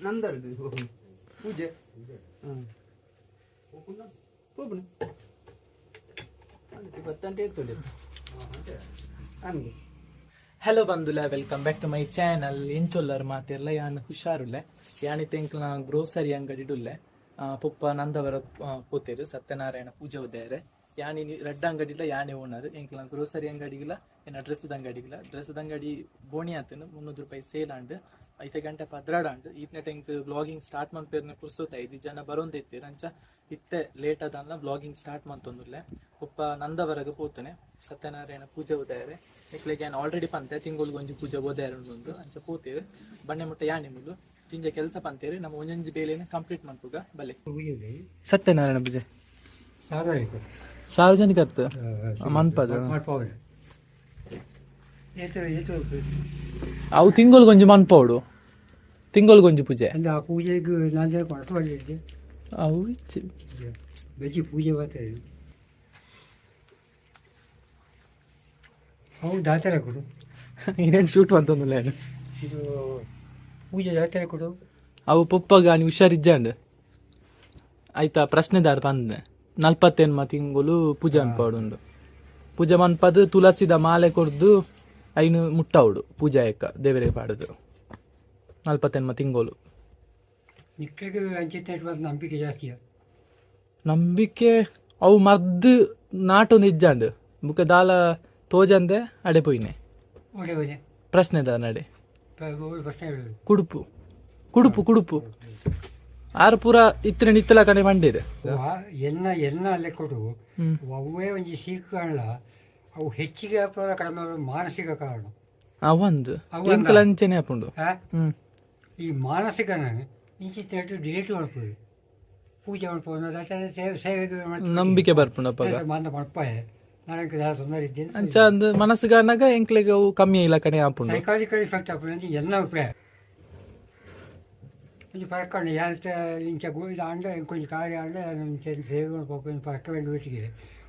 ನಂದರ್ದು ಪೂಜೆ ಹೋಗ್ಬಣ ಬತ್ತಂಟೆ ಇರ್ತದೆ ಹಂಗೆ. ಹಲೋ ಬಂಧುಲ, welcome back to my channel. ಎಂಚೊಲ್ಲರ್ ಮಾತಿರ್ಲ ಯಾನ್ ಹುಷಾರುಲ್ಲೆ ಯಾನಿ ತೆಂಕ್ಲ ಗ್ರೋಸರಿ ಅಂಗಡಿಡುಲ್ಲೆ ಪುಪ್ಪ ನಂದವರ ಪೋತೇರು ಸತ್ಯನಾರಾಯಣ ಪೂಜೆ ಉದ್ದೇರೆ ಯಾನಿ ರೆಡ್ ಅಂಗಡಿಲ ಯಾನೇ ಓನರ್ ಎಂಕ್ಲ ಗ್ರೋಸರಿ ಅಂಗಡಿಗಿಲ್ಲ ಏನ ಡ್ರೆಸ್ದ ಅಂಗಡಿಗಿಲ್ಲ. ಡ್ರೆಸ್ದ ಅಂಗಡಿ ಬೋಣಿ ಆತನು 300 ರೂಪಾಯಿ ಸೇಲ್ ಆಂಡ್ 5 ಗಂಟೆ ಪದ್ರಾಡಾಂಡ್ ಈತ್ನೆ ಟೆಂಕ್ ಬ್ಲಾಗಿಂಗ್ ಸ್ಟಾರ್ಟ್ ಮನ್ಪೇರ್ನ ಪುರ್ಸೋತ 5 ಜನ ಬರೋಂದಿತ್ತೀರ ಅಂಚ ಇತ್ತೆ ಲೇಟ್ ಆದನ್ನ ಬ್ಲಾಗಿಂಗ್ ಸ್ಟಾರ್ಟ್ ಮಂತೊಂದುಲ್ಲೆ ಪುಪ್ಪ ನಂದವರೆಗೆ ಪೋತನೆ ಸತ್ಯನಾರಾಯಣ ಪೂಜೆ ಓದಾರೆ ಎಕ್ಲೆಗೆ ಏನು ಆಲ್ರೆಡಿ ಪಂತೆ ತಿಂಗಳಿಗೆ ಒಂಜಿ ಪೂಜೆ ಓದಾರೆ ಒಂದು ಅಂಚ ಪೋತೇವೆ ಬಣ್ಣೆ ಮುಟ್ಟ ಯಾನಿ ಮುಲು ತಿಂಜ ಕೆಲಸ ಪಂತೇರಿ ನಮ್ಮ ಒಂಜೊಂಜಿ ಬೇಲೆನ ಕಂಪ್ಲೀಟ್ ಮಾಡ್ಪುಗ ಬಲೆ ಸತ್ಯನಾರಾಯಣ ಪೂಜೆ ಸಾರ್ವಜನಿಕ ಮನ್ಪದ ಅವು ತಿಂಗಳಿಗೊಂಜಿ ಮನ್ಪೋಡು ತಿಂಗಳಿಗೊಂಜಿ ಪೂಜೆ ಅವು ಬೆಜಿ ಪೂಜೆ ಬರ್ತಾರೆ ಅವು ದಾತರ ಕೊಡು ಇನ್ನೇನು ಶೂಟ್ ಬಂತಂದಿಲ್ಲ ಏನು ಇದು ಪೂಜೆ ದಾತರ ಕೊಡು ಅವು ಪುಪ್ಪಗ ನೀವು ಹುಷಾರಿಜ್ಜಂಡು ಆಯ್ತಾ ಪ್ರಶ್ನೆದಾರ ಬಂದೆ 40 ತಿಂಗಳು ಪೂಜೆ ಅನ್ಪಾಡುಂಡು ಪೂಜೆ ಮನ್ಪದು ತುಳಸಿದ ಮಾಲೆ ಕೊಡ್ದು ಐನು ಮುಟ್ಟವುಡು ಪೂಜಾ ಎಕ್ಕ ದೇವರೇ ಪಾಡುದು 40 ತಿಂಗಳು ನಿಕ್ಲಿಗೆ ಅಂಚಿತ ನಂಬಿಕೆ ಜಾಸ್ತಿ ನಂಬಿಕೆ ಅವು ಮರ್ದು ನಾಟು ನಿಜ್ಜಂಡು ಬುಕ್ಕ ದಾಲ ತೋಜಂದೆ ಅಡೆ ಪೋಯ್ನೆ ಪ್ರಶ್ನೆದ ನಡೆ ಕುಡುಪು ಕುಡುಪು ಕುಡುಪು ಆರು ಪೂರ ಇತ್ತಿನ ನಿತ್ತಲ ಕಡೆ ಮಂಡಿದೆ ಎನ್ನ ಅಲ್ಲೇ ಕೊಡು ಅವೇ ಒಂಜಿ ಸೀಕು ಕಾಣಲ ಅವು ಹೆಚ್ಚಿಗೆ ಕಡಿಮೆ ಮಾನಸಿಕ ಕಾರಣ ಅವಂದು ಎಂಕಲಂಚನೆ ಹಾಕೊಂಡು ಈ ಮಾನಸಿಕನ ಇಂಚಿತ್ತು ಡಿಲೀಟ್ ಮಾಡ್ಬೋದು ಪೂಜೆ ಮಾಡ್ಬೋದು ಸೇವೆಗೆ ನಂಬಿಕೆ ಬರ್ಪುಂಡಪ್ಪ ಮಾಡ್ಪಾಯ ನನಗೆ ತೊಂದರೆ ಇದ್ದೇನೆ ಅಂಚ ಅಂದು ಮನಸ್ಸುಗಾನಾಗ ಎಂಕ್ಲೆಗೆ ಅವು ಕಮ್ಮಿ ಇಲ್ಲ ಕಡೆ ಹಾಪುಂಡು ಸೈಕಾಲಜಿಕಲ್ ಇಫೆಕ್ಟ್ ಹಾಕೊಂಡು ಎಲ್ಲ ಅಭಿಪ್ರಾಯ కొంచెం పరకండి ఎంత ఇంచ గోవిద అంటే ఇంకొంచెం కార్య అంటే సేవ పరక వేండి వీటికి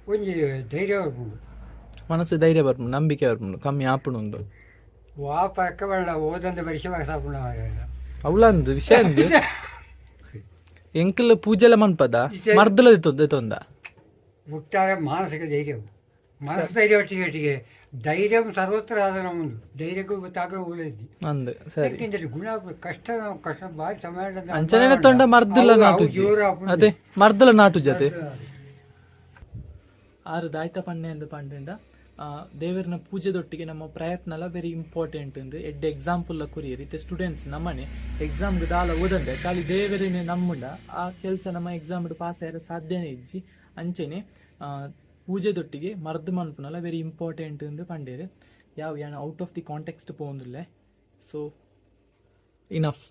కొంచెం ధైర్యం వరకు ಮನಸ್ಸು ಧೈರ್ಯ ಬರ್ಪುಂಡು ನಂಬಿಕೆ ಬರ್ಪುಂಡು ಕಮ್ಮಿ ಆಪುಂಡು ವಾ ಪರಕ ಬೇಡ ಓದಂತ ಪರಿಶ್ರಮ ಸಾಪುಂಡ ಅವಳಂದು ವಿಷಯ ಅಂದು ಎಂಕಲ್ ಪೂಜೆಲ್ಲ ಮನ್ಪದ ಮರ್ದಲ ದೆತೊಂದ ಒಟ್ಟಾರೆ ಮಾನಸಿಕ ಧೈರ್ಯ ಮನಸ್ಸು ಧೈರ್ಯ ಒಟ್ಟಿಗೆ ಧೈರ್ಯ ಸರ್ವತ್ರ ಆಧಾರ ಒಂದು ಧೈರ್ಯಕ್ಕೂ ಗೊತ್ತಾಗ ಒಳ್ಳೇದು ಅಂದೆ ಸರಿ ಗುಣ ಕಷ್ಟ ಬಾರಿ ಸಮಯ ಅಂಚನೆ ತೊಂಡ ಮರ್ದಲ ನಾಟು ಅದೇ ಮರ್ದಲ ನಾಟು ಜೊತೆ ಆರು ದಾಯ್ತ ಪಣ್ಣೆ ಎಂದು ಪಂಡ ದೇವರನ ಪೂಜೆದೊಟ್ಟಿಗೆ ನಮ್ಮ ಪ್ರಯತ್ನ ಎಲ್ಲ ವೆರಿ ಇಂಪಾರ್ಟೆಂಟ್ ಎಂದು ಎಡ್ಡೆ ಎಕ್ಸಾಂಪಲ್ ಕುರಿಯರ್ ಇತ್ತೆ ಸ್ಟೂಡೆಂಟ್ಸ್ ನಮ್ಮನೆ ಎಕ್ಸಾಮ್ಗೆ ದಾಲ ಓದಂದೆ ಖಾಲಿ ದೇವರೇನೆ ನಮ್ಮುಂಡ ಆ ಕೆಲಸ ನಮ್ಮ ಎಕ್ಸಾಮ್ ಪಾಸ್ ಆಯ್ರೆ ಸಾಧ್ಯನೇ ಇಜ್ಜಿ ಅಂಚೆನೆ ಪೂಜೆದೊಟ್ಟಿಗೆ ಮರ್ದು ಮನ್ಪುನಲ್ಲ ವೆರಿ ಇಂಪಾರ್ಟೆಂಟ್ ಎಂದು ಪಂಡೇರು ಯಾವ ಯಾಣ ಔಟ್ ಆಫ್ ದಿ ಕಾಂಟೆಕ್ಸ್ಟ್ ಪೋಂದಿಲ್ಲ ಸೊ ಇನಫ್.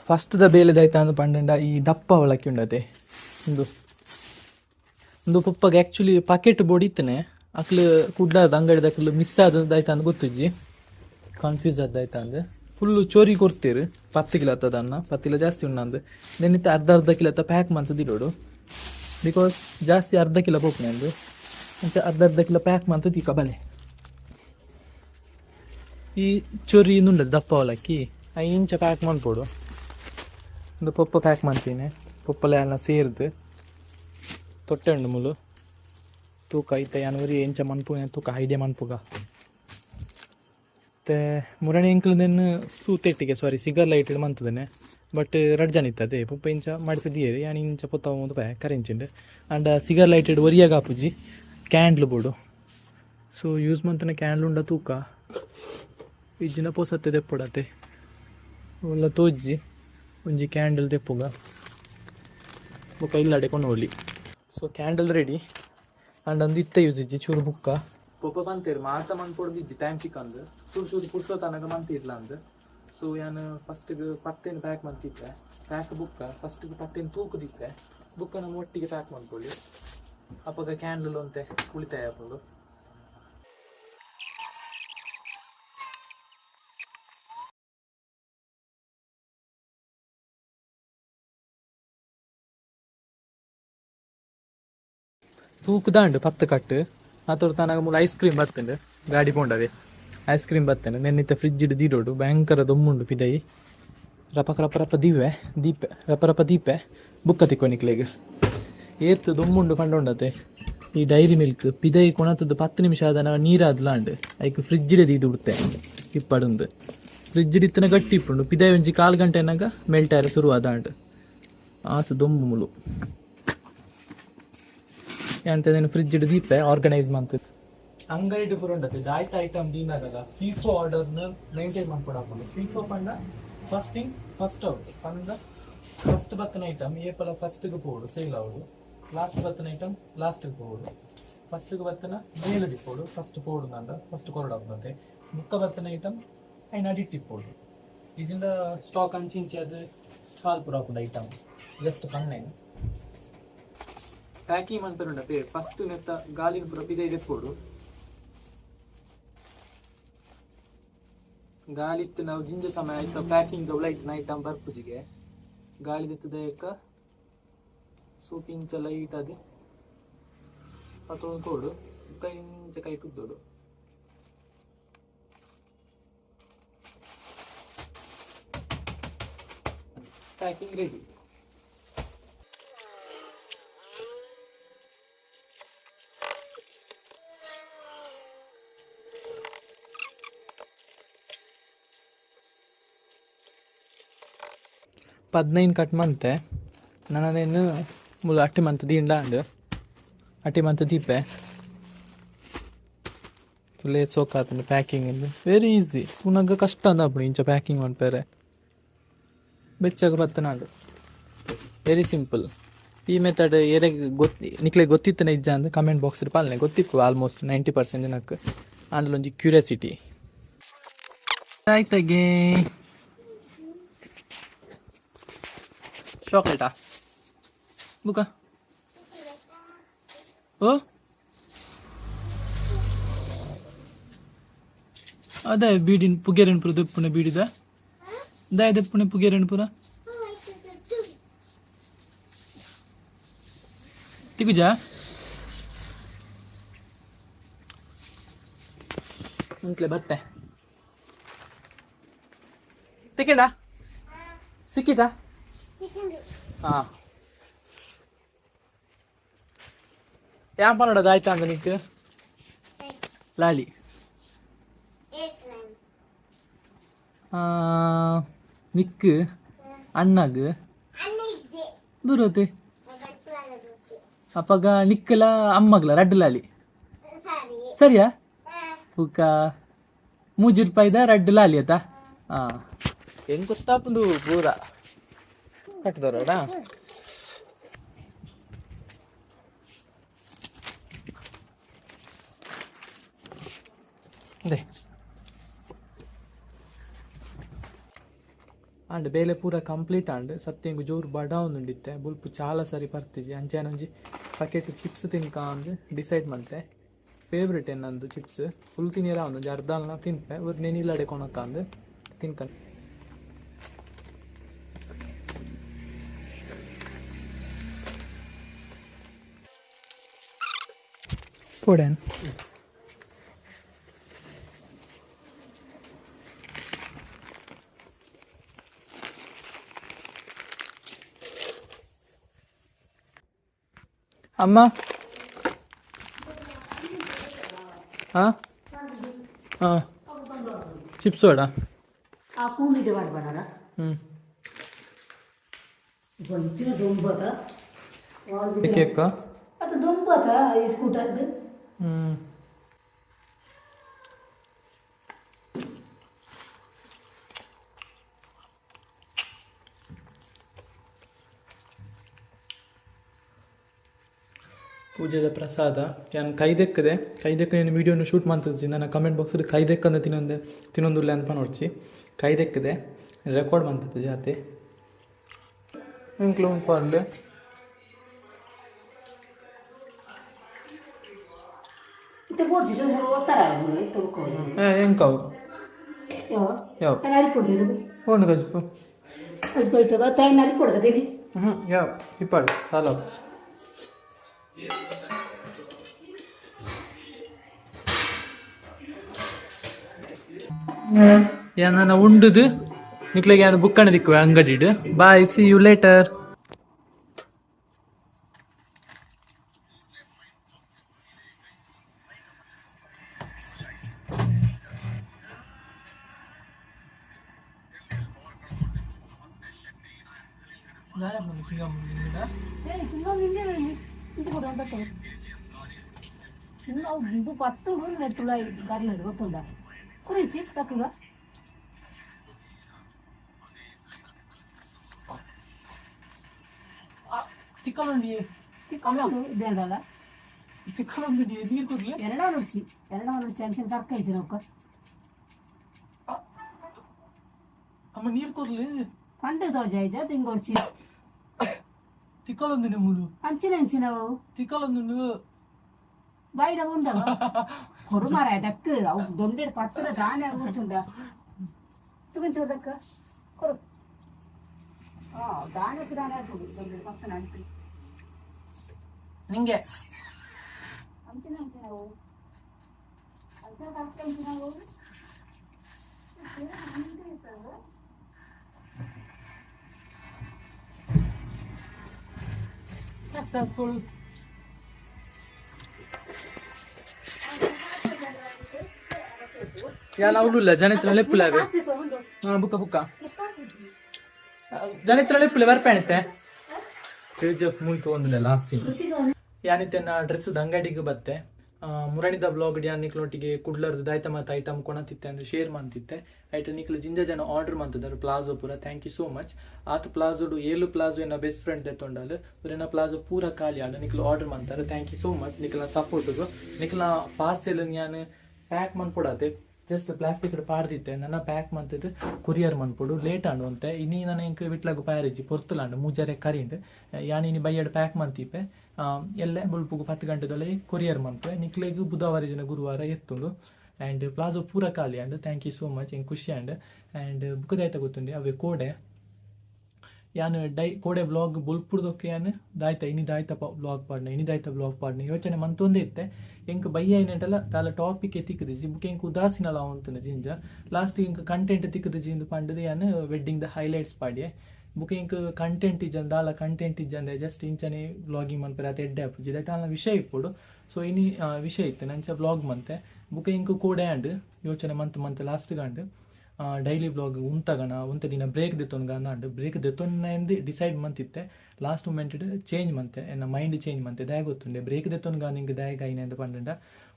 ಫಸ್ಟ್ದ ಬೇಲೆದಾಯ್ತ ಅಂದು ಪಂಡ ಈ ದಪ್ಪ ಒಳಕ್ಕೆ ಉಂಡತೆ ಒಂದು ಪುಪ್ಪಗೆ ಆ್ಯಕ್ಚುಲಿ ಪಾಕೆಟ್ ಬೋರ್ಡ್ ಇತ್ತನೆ ಅಕ್ಲು ಕುಡ್ಡದ ಅಂಗಡಿದ ಅಕ್ಲು ಮಿಸ್ ಆದಾಯ್ತ ಅಂದು ಗೊತ್ತಿಜ್ಜಿ ಕನ್ಫ್ಯೂಸ್ ಆದಾಯ್ತ ಅಂದು ಫುಲ್ಲು ಚೋರಿ ಕೊಡ್ತೀರಿ 10 ಕಿಲೋ ಅನ್ನ 10 ಕಿಲೋ ಜಾಸ್ತಿ ಉಣ್ಣಂದು ನೆನಿತ್ತ ಅರ್ಧ ಕಿಲೋ ಪ್ಯಾಕ್ ಮಂತದಿಡೋಡು ಬಿಕಾಸ್ ಜಾಸ್ತಿ ಅರ್ಧ ಕಿಲೋ ಪೋಪನೆ ಅಂದು ಅಂತ ಅರ್ಧ ಕಿಲೋ ಪ್ಯಾಕ್ ಮಂತ ತೀಕ ಬಲೆ ಈ ಚೋರಿ ಇನ್ನುಂಡ ದಪ್ಪ ಅವಲಕ್ಕಿ 5 ಇಂಚ ಪ್ಯಾಕ್ ಮಾಡ್ಬೋಡು ಒಂದು ಪೊಪ್ಪ ಪ್ಯಾಕ್ ಮಾಡ್ತೀನಿ ಪೊಪ್ಪಲೆ ಎಲ್ಲ ಸೇರ್ದು ತೊಟ್ಟೆ ಉಂಡು ಮುಲು ತೂಕ ಐತೆ ಯಾನವರಿ ಎಂಚ ಮನ್ಪು ತೂಕ ಐಡಿಯಾ ಮನ್ಪುಗ ಮತ್ತು ಮುರಣಿ ಎಂಕ್ಲದೇನು ಸೂತೆಟ್ಟಿಗೆ ಸಾರಿ ಸಿಗರ್ ಲೈಟ್ ಮಂತದೇನೆ ಬಟ್ ರಡ್ ಜನ ಇತ್ತದೆ ಪುಪ್ಪ ಇಂಚ ಮಾಡ್ತಿದ್ದೀರಿ ಯಾನಿ ಇಂಚ ಪೊತ್ತ ಒಂದು ಪ್ಯಾಕ್ ಕರೆಂಚಿಂಡು ಆ್ಯಂಡ್ ಸಿಗರ್ ಲೈಟೆಡ್ ಒರಿಯಾಗ ಹಾಪುಜಿ ಕ್ಯಾಂಡ್ಲ್ ಬೋರ್ಡು ಸೊ ಯೂಸ್ ಮಂತನ ಕ್ಯಾಂಡ್ಲ್ ಉಂಡ ತೂಕ ಇಜ್ಜಿನ ಪೋಸತ್ತೆ ದೆಪ್ಪೊಡತೆ ಒಲ್ಲ ತೋಜ್ಜಿ ಒಂಜಿ ಕ್ಯಾಂಡಲ್ ದೆಪ್ಪುಗ ಬುಕ್ಕ ಇಲ್ಲಾಡೆ ಕೊಂಡೋಗ್ಲಿ ಸೊ ಕ್ಯಾಂಡಲ್ ರೆಡಿ ಆ್ಯಂಡ್ ಒಂದು ಇತ್ತ ಯೂಸ್ ಇಜ್ಜಿ ಚೂರು ಬುಕ್ಕ ಪೊಪ್ಪ ಬಂತೇರಿ ಮಾತ ಮನ್ಪೊಡ್ದಿಜ್ಜಿ ಟೈಮ್ ಸಿಕ್ಕಂದು ಚೂರು ಪುಡ್ಸೋ ತನಕ ಮಂತಿರ್ಲ ಅಂದು ಸೊ ನಾನು ಫಸ್ಟಿಗೆ 10 ಪ್ಯಾಕ್ ಮಂತಿದ್ದೆ ಪ್ಯಾಕ್ ಬುಕ್ಕ ಫಸ್ಟಿಗೆ 10 ತೂಕದಿತ್ತೆ ಬುಕ್ಕ ನಮ್ಮ ಒಟ್ಟಿಗೆ ಪ್ಯಾಕ್ ಮಾಡ್ಕೊಳ್ಳಿ ಅಪ್ಪಾಗ ಕ್ಯಾಂಡಲ್ ಅಂತೆ ಉಳಿತಾಯ ಹಾಕೊಂಡು ತೂಕದಾಂಡು 10 ಕಟ್ಟು ಆತೋರು ತನಗ ಮೂಲ ಐಸ್ ಕ್ರೀಮ್ ಬರ್ತಂಡು ಗಾಡಿ ಪೋಂಡವೆ ಐಸ್ ಕ್ರೀಮ್ ಬರ್ತಂಡು ನೆನ್ನಿತ್ತ ಫ್ರಿಜ್ ಇಡು ದೀಡೋಡು ಭಯಂಕರ ದೊಮ್ಮುಂಡು ಪಿದೈ ರಪ ರಪ ರಪ ದೀಪೆ ರಪ ರಪ ದೀಪೆ ಬುಕ್ಕ ತಿಕ್ಕೊನಿಕ್ಲೆಗ್ ಏತ್ತು ದೊಮ್ಮುಂಡು ಪಂಡೊಂಡತೆ ಈ ಡೈರಿ ಮಿಲ್ಕ್ ಪಿದೈ ಕೊಣತದ್ದು 10 ನಿಮಿಷ ಆದ ನೀರಾದ್ಲಾಂಡ್ ಐಕ್ ಫ್ರಿಜ್ ಇಡೆ ದೀದು ಬಿಡ್ತೆ ಇಪ್ಪಡುಂದು ಫ್ರಿಜ್ ಇತ್ತನ ಗಟ್ಟಿ ಇಪ್ಪುಂಡು ಪಿದೈ ಒಂಜಿ 4 ಗಂಟೆನಾಗ ಮೆಲ್ಟಾರ ಶುರು ಆದಾಂಡ್ ಆತು ದೊಂಬು ಮುಲು ಎಂತದೇನು ಫ್ರಿಜ್ ಇಡು ದೀಪೆ ಆರ್ಗನೈಸ್ ಮಾಡ್ತದೆ ಅಂಗಡಿ ಪೂರ ಉಂಡತೆ ದಾಯ್ತ ಐಟಮ್ ದೀನಾಗಲ್ಲ ಫೀಫೋ ಆರ್ಡರ್ನ ಮೇಂಟೈನ್ ಮಾಡ್ಕೊಡಾಕೊಂಡು ಫೀಫೋ ಪಂಡ ಫಸ್ಟ್ ಇನ್ ಫಸ್ಟ್ ಔಟ್ ಪಂಡ ಫಸ್ಟ್ ಬತ್ತನ ಐಟಮ್ ಏಪಲ ಫಸ್ಟ್ಗೆ ಪೋಡು ಸೇಲ್ ಆವಡು ಲಾಸ್ಟ್ ಬತ್ತನ ಐಟಮ್ ಲಾಸ್ಟ್ಗೆ ಪೋಡು ಫಸ್ಟ್ಗೆ ಬತ್ತನ ಮೇಲೆ ದಿಪ್ಪೋಡು ಫಸ್ಟ್ ಪೋಡು ನಂದ ಫಸ್ಟ್ ಕೊರಡಾಗ್ತದೆ ಮುಕ್ಕ ಬತ್ತನ ಐಟಮ್ ಐನ ಅಡಿಟ್ಟಿಪ್ಪೋಡು ಈಸಿಂದ ಸ್ಟಾಕ್ ಅಂಚಿಂಚಿ ಅದು ಕಾಲ್ ಪುರ ಹಾಕೊಂಡು ಐಟಮ್ ಜಸ್ಟ್ ಪನ್ನೇನು ಪ್ಯಾಕಿಂಗ್ ಮಾಡ್ತಾರುಂಡತೆ ಫಸ್ಟ್ ನೆತ್ತ ಗಾಲಿನ ಪುರ ಪಿದೈ ದೆಪ್ಪೋಡು ಗಾಳಿ ಇತ್ತು ನಾವು ಜಿಂಜ ಸಮಯ ಆಯ್ತು ಪ್ಯಾಕಿಂಗ್ ಲೈಟ್ ಐಟಮ್ ಬರ್ಪುಜಿಗೆ ಗಾಳಿ ದೆತ್ತದಕ್ಕ ಸೂಕಿಂಚ ಲೈಟ್ ಅದು ಪತ್ತೊಂದು ತೋಡು ಇಂಚ ಕೈ ಕುದ್ದೋಡು ಪ್ಯಾಕಿಂಗ್ ರೆಡಿ ಪದ್ನೈದು ಕಟ್ ಮಂತೆ ನನ್ನದೇನು ಮುಲ ಅಟ್ಟಿ ಮಂತ್ ದಿಂಡಾಂಡ್ ಅಟ್ಟಿ ಮಂತ್ ದೀಪೆ ತುಲೆ ಸೋಕಾತಂಡು ಪ್ಯಾಕಿಂಗ್ ವೆರಿ ಈಸಿ ಉನಗ ಕಷ್ಟ ಅಂದಪ್ಪು ಇಂಚ ಪ್ಯಾಕಿಂಗ್ ಮನ್ಪೇರೆ ಬೆಚ್ಚಾಗ ಬತ್ತನಾಡು ವೆರಿ ಸಿಂಪಲ್ ಈ ಮೆಥಡ್ ಏರೆಗೆ ನಿಕ್ಲೆ ಗೊತ್ತಿತ್ತು ನಿಜ ಅಂದ್ರೆ ಕಮೆಂಟ್ ಬಾಕ್ಸ್ ಪಾಲನೆ ಗೊತ್ತಿತ್ತು ಆಲ್ಮೋಸ್ಟ್ 90% ಜನಕ್ಕೆ ಅಂದ್ರೆ ಒಂಜಿ ಕ್ಯೂರಿಯಾಸಿಟಿ ಆಯ್ತಾಗೆ ಚಾಕ್ಲೇಟಾ ಬುಕ್ಕ ಓ ಅದೇ ಬೀಡಿನ ಪುಗೇರಿನ ಪುರ ದೆಪ್ಪುನೆ ಬೀಡಿದ ದಾಯ ದೆಪ್ಪುನೆ ಪುಗೇರಿನ ಪುರ ತಿಗುಜಾ ಮುಂಕ್ಲೆ ಬತ್ತೆ ತಿಕ್ಕಿಡ ಸಿಕ್ಕಿದಾ ಹಾ ಯಾಪನೋಡ ಆಯ್ತಾ ಅಂದ ನಿಕ್ ಲಾಲಿ ನಿಕ್ ಅಣ್ಣಗ್ ದೂರತೆ ಅಪ್ಪಗ ನಿಕ್ಕಲ ಅಮ್ಮಗ್ಲ ರಡ್ಡು ಲಾಲಿ ಸರಿಯಾ ಪುಕ್ಕ 3 ರೂಪಾಯಿದ ರಡ್ಡು ಲಾಲಿ ಆಯ್ತಾ ಹಾ ಹೆಂಗ್ ಗೊತ್ತಾಪುಂಡು ಪೂರ ಕಟ್ಟಿದವರಡ ಅದೇ ಅಂಡ್ ಬೇಲೆ ಪೂರ ಕಂಪ್ಲೀಟ್ ಅಂಡ್ ಸತ್ಯಂಗು ಜೋರು ಬಡ ಒಂದುಂಡಿತ್ತೆ ಬುಲ್ಪು ಚಾಲ ಸರಿ ಬರ್ತಿಜಿ ಅಂಚೆನೊಂಜಿ ಪ್ಯಾಕೆಟ್ ಚಿಪ್ಸ್ ತಿನ್ಕ ಅಂದು ಡಿಸೈಡ್ ಮಾಡ್ತೆ ಫೇವ್ರೇಟ್ ಏನಂದು ಚಿಪ್ಸ್ ಫುಲ್ ತಿನ್ನಿರ ಒಂದು ಅರ್ಧ ತಿನ್ಪೆ ಇವ್ರು ನೆನಿಲ್ಲಡೆ ಕೊನಕ ಅಂದು ತಿನ್ಕ ಕೊಡೇನು ಅಮ್ಮ ಹಾಂ ಹಾಂ ಚಿಪ್ಸ್ ಬೇಡ ಕೇಕ ಅದು ದೊಂಬತ ಈ ಸ್ಕೂಟರ್ದು ಪೂಜೆದ ಪ್ರಸಾದ ನಾನು ಕೈದೆಕ್ಕದೆ ನೀನು ವೀಡಿಯೋನ ಶೂಟ್ ಮಾಡ್ತಿದ್ದೆ ನಾನು ಕಮೆಂಟ್ ಬಾಕ್ಸಲ್ಲಿ ಕೈದೆಕ್ಕಂದ ತಿನ್ನೊಂದುಲ್ಲ ಅನ್ಪ ನೋಡ್ಸಿ ಕೈದೆಕ್ಕದೆ ರೆಕಾರ್ಡ್ ಮಾಡ್ತಿದ್ದೆ ಜಾತೆ ಇಂಕ್ಲು ಪರ್ಲೆ ಎಂಕಾವು ಯಾವ ಒಂದು ಗಜ್ಪು ಯಾವ ಇಪ್ಪಾಡು ಸಾಲ ನಾನು ಉಂಡುದು ನಿಕ್ಲಿಗೆ ಯಾರು ಬುಕ್ ದಿಕ್ಕುವೆ ಅಂಗಡಿ ಬಾಯ್, ಸಿ ಯು ಲೇಟರ್. ಇದು 10 నెట్టులో గర్లడు వస్తుందా గురించి తక్కువ ತಿಕ್ಕಲೊಂದಿ దేనివల్ల ತಿಕ್ಕಲೊಂದಿ ನೀರು ಕುಡ್ಲಿ ಎರಡಾರು వచ్చి అంచిన తక్కువ ఇచ్చిన ఒక్క ಅಮ್ಮ ನೀರು ಕುಡ್ಲಿ పండుతో జైజ ఇంకొచ్చి ತಿಕ್ಕಲೊಂದಿ ಮೂಲು అంచినావు ತಿಕ್ಕಲೊಂದು బయట ఉండవు కొరుమారా దక్కు అవు దొండేడు పట్టున దాని కూర్చుండా కొంచెం దక్క కొరు దానికి దాని దొండేడు పక్కన అంటి ನಿಂಗೆ అంచినావు కరెక్ట్ అంచినావు సక్సెస్ఫుల్. ಯಾನ ಅವಳು ಜನಿತ್ರ ಲೆಪ್ಪುಲ ಬುಕ್ಕ ಬುಕ್ಕ ಜನಿತ್ರ ಲೆಪ್ಪುಲೆ ಬರ್ಪೇಣಿತ್ತೆ ಮುಯ್ತು ಒಂದು ಲಾಸ್ಟ್ ಯಾನಿತ್ತೆ ಡ್ರೆಸ್ ಅಂಗಡಿಗೆ ಬತ್ತೆ ಮುರಣಿದ ಬ್ಲಾಗ್ ನಿಕ್ಲೊಟ್ಟಿಗೆ ಕುಡ್ಲರ್ದು ದಾಯ್ತ ಮತ್ತು ಐಟಮ್ ಕೊಣತಿತ್ತೆ ಅಂದ್ರೆ ಶೇರ್ ಮಾಡ್ತಿತ್ತೆ ಐಟ ನಿಕ್ಲು ಜಿಂಜ ಜನ ಆರ್ಡರ್ ಮಾಡ್ತಿದ್ದಾರೆ ಪ್ಲಾಜೋ ಪೂರ. Thank you so much. ಆತ ಪ್ಲಾಜೋಡು 7 ಪ್ಲಾಜೋ ಏನ ಬೆಸ್ಟ್ ಫ್ರೆಂಡ್ ಎತ್ತೊಂಡಾಲು ಪುರೇನ ಪ್ಲಾಜೋ ಪೂರ ಖಾಲಿ ಆಡ ನಿಕ್ಲು ಆರ್ಡರ್ ಮಾಡ್ತಾರೆ. ಥ್ಯಾಂಕ್ ಯು ಸೋ ಮಚ್ ನಿಕ್ಲ ಸಪೋರ್ಟ್ಗು. ನಿಕ್ಲ ಪಾರ್ಸೆಲ್ ನಾನು ಪ್ಯಾಕ್ ಮಾಡ್ಕೊಡತ್ತೆ ಜಸ್ಟ್ ಪ್ಲಾಸ್ಟಿಕ್ ಪಾಡ್ದಿತ್ತೆ ನನ್ನ ಪ್ಯಾಕ್ ಮಾಡ್ತಿದ್ದು ಕೊರಿಯರ್ ಮಾಡ್ಕೊಡು ಲೇಟ್ ಆಡುವಂತೆ ಇನ್ನೀ ನಾನು ಇಂಕ ವಿಟ್ಲಾಗು ಪ್ಯಾರೇಜಿ ಪೊರ್ತುಲಾಂಡು ಮೂಜಾರೆ ಕರಿಂಡು ಯಾನಿನಿ ಬೈಯಡ್ ಪ್ಯಾಕ್ ಮಾಡ್ತಿಪ್ಪೆ ಎಲ್ಲೇ ಬುಲ್ಪುಗು 10 ಗಂಟೆದೊಳಗೆ ಕೊರಿಯರ್ ಮಾಡ್ತೆ ನಿಕ್ಲೆಗೂ ಬುಧವಾರ ದಿನ ಗುರುವಾರ ಎತ್ತುಂಡು ಆ್ಯಂಡ್ ಪ್ಲಾಜೋ ಪೂರ ಖಾಲಿ and thank you so much ಹೆಂಗೆ ಖುಷಿ ಆ್ಯಂಡ್ ಬುಕ್ಕದಾಯ್ತ ಗೊತ್ತುಂಡಿ ಅವೇ ಕೋಡೆ ಯಾನು ಕೋಡೆ ಬ್ಲಾಗ್ ಬುಲ್ಪುರ್ದೊಕ್ಕೆ ಯಾನು ದಾಯ್ತ ಇನಿ ದಾಯ್ತ ಬ್ಲಾಗ್ ಪಾಡ್ನ ಯೋಚನೆ ಮಂತೊಂದೇ ಇತ್ತೆ ಎಂಕ್ ಬಯ್ಯ ಏನಂಟಲ್ಲ ದಾಲ ಟಾಪಿಕ್ ತಿಕ್ಕದಿಜಿ ಬುಕ್ ಎಂಕ್ ಉದಾಸೀನಲ ಅವಂತನ ಜಿಂಜ ಲಾಸ್ಟ್ ಇಂಕ್ ಕಂಟೆಂಟ್ ತಿಕ್ಕದಿಜಿ ಇಂದು ಪಂಡದು ಯಾನು ವೆಡ್ಡಿಂಗ್ ದ ಹೈಲೈಟ್ಸ್ ಪಾಡ್ಯೆ ಬುಕ್ ಎಂಕ್ ಕಂಟೆಂಟ್ ಇಜ್ಜಂದ ದಾಲ ಕಂಟೆಂಟ್ ಇಜ್ಜಂದೆ ಜಸ್ಟ್ ಇಂಚನೆ ವ್ಲಾಗಿಂಗ್ ಮನ್ಪರೆ ಅದು ಎಡ್ಡೆ ಆಪುಜಿ ದಟ್ ಆನ ವಿಷಯ ಇಪ್ಪುಡು. ಸೊ ಇನಿ ವಿಷಯ ಇತ್ತು ನಂಚ ವ್ಲಾಗ್ ಮಂತೆ ಬುಕ್ ಎಂಕ್ ಕೋಡೆ ಆ್ಯಂಡ್ ಯೋಚನೆ ಮಂತ್ ಲಾಸ್ಟ್ ಗಂಡು ಡೈಲಿ ಬ್ಲಾಗ್ ಉಂತಗಣ ಒಂತ ದಿನ ಬ್ರೇಕ್ ದೆತ್ತೊನ್ಗ ಅಂದಾಂಡು ಬ್ರೇಕ್ ದೆತ್ತೊನ್ನೆಂದು ಡಿಸೈಡ್ ಮಂತಿತ್ತೆ ಲಾಸ್ಟ್ ಮೂಮೆಂಟ್ ಚೇಂಜ್ ಮಂತೆ ಎನ್ನ ಮೈಂಡ್ ಚೇಂಜ್ ಮಂತೆ ದಾಯ ಗೊತ್ತುಂಡೆ ಬ್ರೇಕ್ ದೆತ್ತೊನ್ಗ ನಿಂಗೆ ದಾಯಗ ಐನೆ ಅಂತ ಪಂಡ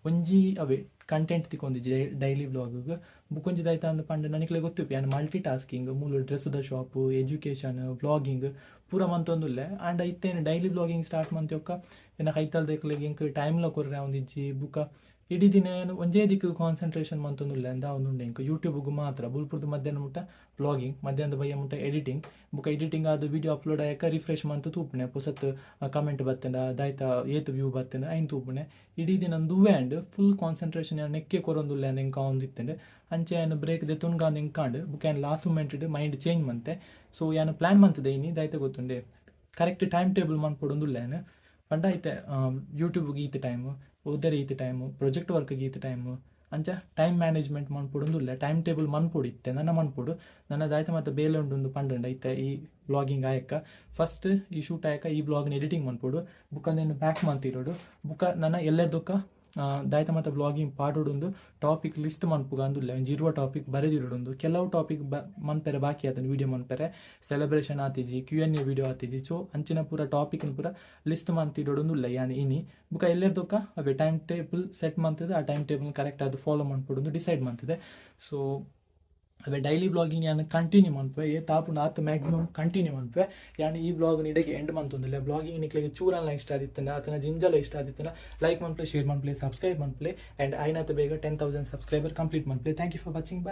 ಒಂಜಿ ಅವೇ ಕಂಟೆಂಟ್ ತಿಕ್ಕೊಂದಿಜ್ಜಿ ಡೈಲಿ ಬ್ಲಾಗ್ಗೆ ಬುಕ್ಕೊಂಜಿ ದಾಯ್ತ ಅಂದು ಪಂಡ ನನಗೆ ಗೊತ್ತು ಯಾನು ಮಲ್ಟಿ ಟಾಸ್ಕಿಂಗ್ ಮೂಲು ಡ್ರೆಸ್ದ ಶಾಪು ಎಜುಕೇಷನ್ ವ್ಲಾಗಿಂಗ್ ಪೂರ ಮಂತೊಂದುಲ್ಲೆ ಆ್ಯಂಡ್ ಇತ್ತೇನು ಡೈಲಿ ಬ್ಲಾಗಿಂಗ್ ಸ್ಟಾರ್ಟ್ ಮಂತೊಕ್ಕ ಏನ ಕೈತಲ್ ದೇಕ್ಲಿಗೆ ಇಂಕ ಟೈಮ್ಲ ಕೊರ್ರೆ ಒಂದಿಜ್ಜಿ ಬುಕ್ಕ ಇಡೀ ದಿನ ಏನು ಒಂದೇ ದಿಕ್ಕು ಕಾನ್ಸಂಟ್ರೇಷನ್ ಮಂತೊಂದುಲ್ಲ ಅಂದ ಅವನುಂಡೆ ಇಂಕ ಯೂಟ್ಯೂಬ್ಗೂ ಮಾತ್ರ ಬುಲ್ಪುರ್ದು ಮಧ್ಯಾಹ್ನ ಮುಟ್ಟ ವ್ಲಾಗಿಂಗ್ ಮಧ್ಯಾಹ್ನದ ಬಯ್ಯ ಮುಟ್ಟ ಎಡಿಟಿಂಗ್ ಬುಕ್ಕ ಎಡಿಟಿಂಗ್ ಆದ ವಿಡಿಯೋ ಅಪ್ಲೋಡ್ ಆಯಕ ರಿಫ್ರೆಶ್ ಮಂತು ತೂಪಣೆ ಪುಸತ್ ಕಮೆಂಟ್ ಬತ್ತಂಡ ದಾಯ್ತ ಏತು ವ್ಯೂ ಬತ್ತಂಡ ಐನ್ ತೂಪಣೆ ಇಡೀ ದಿನ ದುವೆ ಆ್ಯಂಡ್ ಫುಲ್ ಕಾನ್ಸಂಟ್ರೇಷನ್ ನೆಕ್ಕೆ ಕೊರೊಂದುಲ್ಲ ಎಂಕ ಒಂದಿತ್ತಂಡೆ ಅಂಚೆ ಏನು ಬ್ರೇಕ್ ದೆ ತುನ್ಗಾಂದು ಇಂಕಾಂಡು ಬುಕ್ಕ ಏನು ಲಾಸ್ಟ್ ಮೂಮೆಂಟ್ ಮೈಂಡ್ ಚೇಂಜ್ ಮಂತೆ. ಸೊ ಏನು ಪ್ಲ್ಯಾನ್ ಮಂತದೆ ಇನಿ ದಾಯ್ತ ಗೊತ್ತುಂಡೆ ಕರೆಕ್ಟ್ ಟೈಮ್ ಟೇಬಲ್ ಮಾಡ್ಕೊಡೊಂದುಲ್ಲ ಏನು ಪಂಡ ಐತೆ ಯೂಟ್ಯೂಬ್ಗೆ ಈತ ಟೈಮು ಓದರೆ ಈತ ಟೈಮು ಪ್ರಾಜೆಕ್ಟ್ ವರ್ಕ್ಗೆ ಈತ ಟೈಮು ಅಂಚ ಟೈಮ್ ಮ್ಯಾನೇಜ್ಮೆಂಟ್ ಮಾಡ್ಕೊಡೊಂದುಲ್ಲ ಟೈಮ್ ಟೇಬಲ್ ಮನ್ಪೊಡಿತ್ತೆ ನನ್ನ ಮನ್ಪೊಡು ನನ್ನ ದಾಯ್ತ ಮತ್ತು ಬೇಲೆ ಉಂಡು ಪಂಡ ಐತೆ ಈ ಬ್ಲಾಗಿಂಗ್ ಆಯಕ್ಕ ಫಸ್ಟ್ ಈ ಶೂಟ್ ಆಯಕ ಈ ಬ್ಲಾಗ್ನ ಎಡಿಟಿಂಗ್ ಮನ್ಪೊಡು ಬುಕ್ಕಂದೇನು ಬ್ಯಾಕ್ ಮಂತಿರೋಡು ಬುಕ್ಕ ನನ್ನ ಎಲ್ಲದಕ್ಕ ದಾಯ್ತ ಮತ್ತು ಬ್ಲಾಗಿಂಗ್ ಪಾಡೋಡೊಂದು ಟಾಪಿಕ್ ಲಿಸ್ಟ್ ಮನ್ಪುಗ ಅಂದುಲ್ಲ ಒಂಜಿ ಇರುವ ಟಾಪಿಕ್ ಬರೆದಿರೋಡೊಂದು ಕೆಲವು ಟಾಪಿಕ್ ಮನ್ಪೆರೆ ಬಾಕಿ ಆತನ ವೀಡಿಯೋ ಮನ್ಪೆರೆ ಸೆಲೆಬ್ರೇಷನ್ ಆತಿಜಿ Q&A ವೀಡಿಯೋ ಆತಿಜಿ. ಸೊ ಅಂಚಿನ ಪೂರ ಟಾಪಿಕ್ನ ಪೂರ ಲಿಸ್ಟ್ ಮಂತಿಡೋಡೊಂದುಲ್ಲ ಯಾನು ಇನಿ ಬುಕ್ಕ ಎಲ್ಲರದೊಕ್ಕ ಅವೇ ಟೈಮ್ ಟೇಬಲ್ ಸೆಟ್ ಮಂತಿದೆ ಆ ಟೈಮ್ ಟೇಬಲ್ ಕರೆಕ್ಟ್ ಅದು ಫಾಲೋ ಮಾಡ್ಕೊಡೊಂದು ಡಿಸೈಡ್ ಮಾಡ್ತಿದೆ. ಸೊ ಅವೇ ಡೈಲಿ ಬ್ಲಾಗಿಂಗ್ ಯಾನು ಕಂಟಿನ್ಯೂ ಮನ್ಪೆ ತಾಪುಂಡು ಆತ ಮ್ಯಾಕ್ಸಿಮಮ್ ಕಂಟಿನ್ಯೂ ಮನ್ಪೆ ಯಾನು ಈ ಬ್ಲಾಗ್ನ ಇಡೆಗೆ ಎಂಡ್ ಮಂತೊಂದಿಲ್ಲ ಬ್ಲಾಗಿಂಗ್ ನಿಕ್ಲಿಗೆ ಚೂರಲ್ಲ ಇಷ್ಟ ಆದಿತ್ತಂಡ ಆತನ ಜಿಂಜಲ ಇಷ್ಟ ಆದಿತ್ತಂಡ ಲೈಕ್ ಮನ್ಪ್ಲೆ ಶೇರ್ ಮನ್ಪ್ಲೆ ಸಬ್ಸ್ಕ್ರೈಬ್ ಮನ್ಪ್ಲೆ ಆ್ಯಂಡ್ ಐನಾತ ಬೇಗ 10,000 ಸಬ್ಸ್ಕ್ರೈಬರ್ ಕಂಪ್ಲೀಟ್ ಮನ್ಪ್ಲೆ. Thank you for watching.